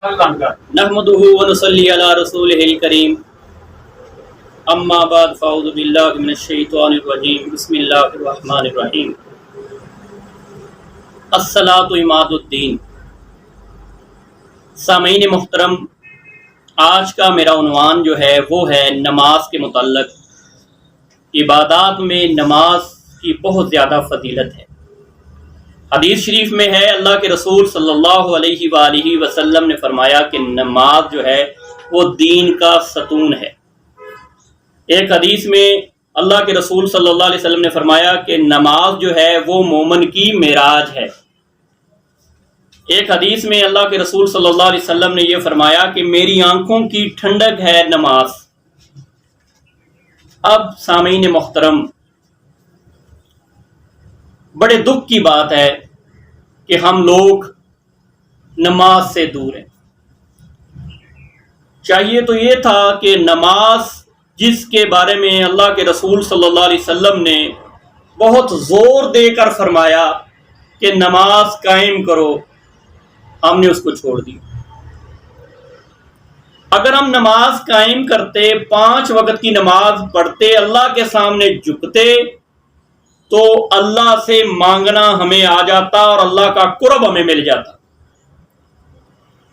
نحمده ونصلي على رسوله الكريم اما بعد فاعوذ بالله من الشیطان الرجیم بسم اللہ الرحمن الرحیم الصلاۃ عماد الدین۔ سامعین محترم، آج کا میرا عنوان جو ہے وہ ہے نماز کے متعلق۔ عبادات میں نماز کی بہت زیادہ فضیلت ہے۔ حدیث شریف میں ہے، اللہ کے رسول صلی اللہ علیہ وآلہ وسلم نے فرمایا کہ نماز جو ہے وہ دین کا ستون ہے۔ ایک حدیث میں اللہ کے رسول صلی اللہ علیہ وسلم نے فرمایا کہ نماز جو ہے وہ مومن کی معراج ہے۔ ایک حدیث میں اللہ کے رسول صلی اللہ علیہ وسلم نے یہ فرمایا کہ میری آنکھوں کی ٹھنڈک ہے نماز۔ اب سامعین محترم، بڑے دکھ کی بات ہے کہ ہم لوگ نماز سے دور ہیں۔ چاہیے تو یہ تھا کہ نماز جس کے بارے میں اللہ کے رسول صلی اللہ علیہ وسلم نے بہت زور دے کر فرمایا کہ نماز قائم کرو، ہم نے اس کو چھوڑ دی۔ اگر ہم نماز قائم کرتے، 5 وقت کی نماز پڑھتے، اللہ کے سامنے جھکتے، تو اللہ سے مانگنا ہمیں آ جاتا اور اللہ کا قرب ہمیں مل جاتا۔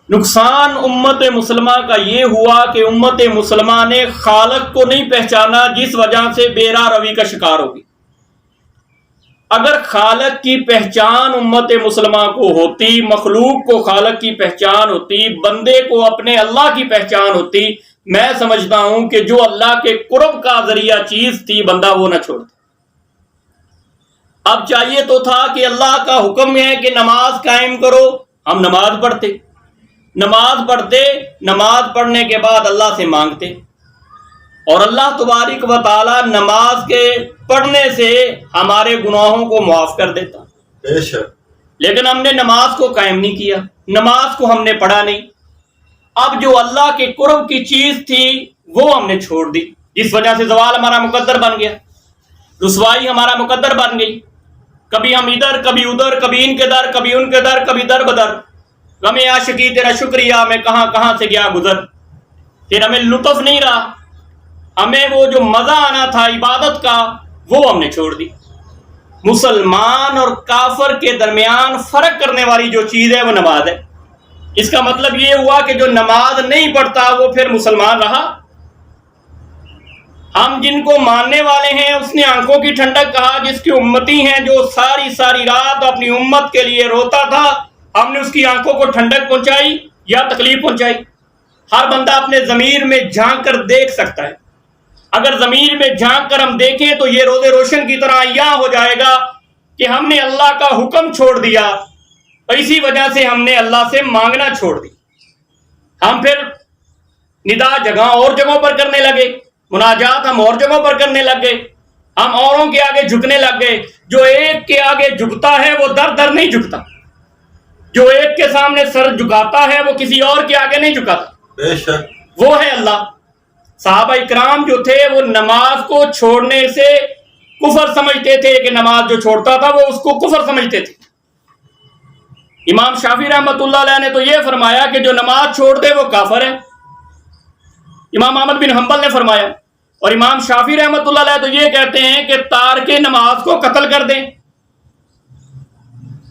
نقصان امت مسلمہ کا یہ ہوا کہ امت مسلمہ نے خالق کو نہیں پہچانا، جس وجہ سے بے راہ روی کا شکار ہوگی۔ اگر خالق کی پہچان امت مسلمہ کو ہوتی، مخلوق کو خالق کی پہچان ہوتی، بندے کو اپنے اللہ کی پہچان ہوتی، میں سمجھتا ہوں کہ جو اللہ کے قرب کا ذریعہ چیز تھی بندہ وہ نہ چھوڑتا۔ اب چاہیے تو تھا کہ اللہ کا حکم ہے کہ نماز قائم کرو، ہم نماز پڑھتے، نماز پڑھنے کے بعد اللہ سے مانگتے، اور اللہ تبارک و تعالی نماز کے پڑھنے سے ہمارے گناہوں کو معاف کر دیتا۔ لیکن ہم نے نماز کو قائم نہیں کیا، نماز کو ہم نے پڑھا نہیں۔ اب جو اللہ کے قرب کی چیز تھی وہ ہم نے چھوڑ دی، جس وجہ سے زوال ہمارا مقدر بن گیا، رسوائی ہمارا مقدر بن گئی۔ کبھی ہم ادھر، کبھی ادھر، کبھی ان کے در، کبھی ان کے در، کبھی در بدر۔ غم عاشقی تیرا شکریہ میں کہاں کہاں سے گیا گزر۔ پھر ہمیں لطف نہیں رہا، ہمیں وہ جو مزہ آنا تھا عبادت کا وہ ہم نے چھوڑ دی۔ مسلمان اور کافر کے درمیان فرق کرنے والی جو چیز ہے وہ نماز ہے۔ اس کا مطلب یہ ہوا کہ جو نماز نہیں پڑھتا وہ پھر مسلمان رہا۔ ہم جن کو ماننے والے ہیں، اس نے آنکھوں کی ٹھنڈک کہا، جس کی امتی ہیں، جو ساری رات اپنی امت کے لیے روتا تھا، ہم نے اس کی آنکھوں کو ٹھنڈک پہنچائی یا تکلیف پہنچائی؟ ہر بندہ اپنے ضمیر میں جھانک کر دیکھ سکتا ہے۔ اگر ضمیر میں جھانک کر ہم دیکھیں تو یہ روز روشن کی طرح عیاں ہو جائے گا کہ ہم نے اللہ کا حکم چھوڑ دیا، اور اسی وجہ سے ہم نے اللہ سے مانگنا چھوڑ دی۔ ہم پھر ندا جگہ اور جگہوں پر کرنے لگے، مناجات ہم اور جگہوں پر کرنے لگ گئے، ہم اوروں کے آگے جھکنے لگ گئے۔ جو ایک کے آگے جھکتا ہے وہ در نہیں جھکتا، جو ایک کے سامنے سر جھکاتا ہے وہ کسی اور کے آگے نہیں جھکاتا، بے شک وہ ہے اللہ۔ صحابہ اکرام جو تھے وہ نماز کو چھوڑنے سے کفر سمجھتے تھے، کہ نماز جو چھوڑتا تھا وہ اس کو کفر سمجھتے تھے۔ امام شافعی رحمۃ اللہ علیہ نے تو یہ فرمایا کہ جو نماز چھوڑ دے وہ کافر ہے۔ امام احمد بن حنبل نے فرمایا، اور امام شافعی رحمۃ اللہ علیہ تو یہ کہتے ہیں کہ تارک نماز کو قتل کر دیں۔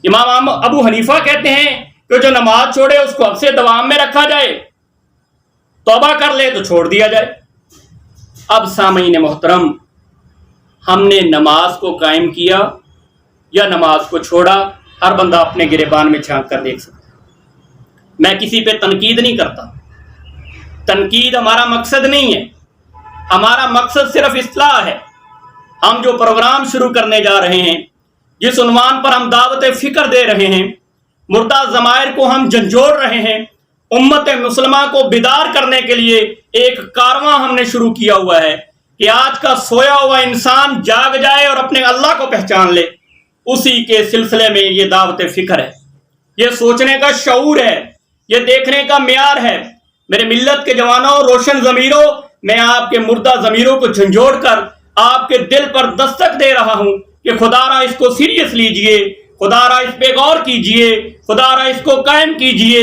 امام ابو حنیفہ کہتے ہیں کہ جو نماز چھوڑے اس کو اب سے دوام میں رکھا جائے، توبہ کر لے تو چھوڑ دیا جائے۔ اب سامعین محترم، ہم نے نماز کو قائم کیا یا نماز کو چھوڑا، ہر بندہ اپنے گریبان میں جھانک کر دیکھ سکتا ہے۔ میں کسی پہ تنقید نہیں کرتا، تنقید ہمارا مقصد نہیں ہے، ہمارا مقصد صرف اصلاح ہے۔ ہم جو پروگرام شروع کرنے جا رہے ہیں، جس عنوان پر ہم دعوت فکر دے رہے ہیں، مردہ ضمائر کو ہم جھنجھوڑ رہے ہیں، امت مسلمہ کو بیدار کرنے کے لیے ایک کارواں ہم نے شروع کیا ہوا ہے کہ آج کا سویا ہوا انسان جاگ جائے اور اپنے اللہ کو پہچان لے۔ اسی کے سلسلے میں یہ دعوت فکر ہے، یہ سوچنے کا شعور ہے، یہ دیکھنے کا معیار ہے۔ میرے ملت کے جوانوں، روشن ضمیروں، میں آپ کے مردہ ضمیروں کو جھنجھوڑ کر آپ کے دل پر دستک دے رہا ہوں کہ خدا را اس کو سیریس لیجئے، خدا را اس پہ غور کیجئے، خدا را اس کو قائم کیجئے،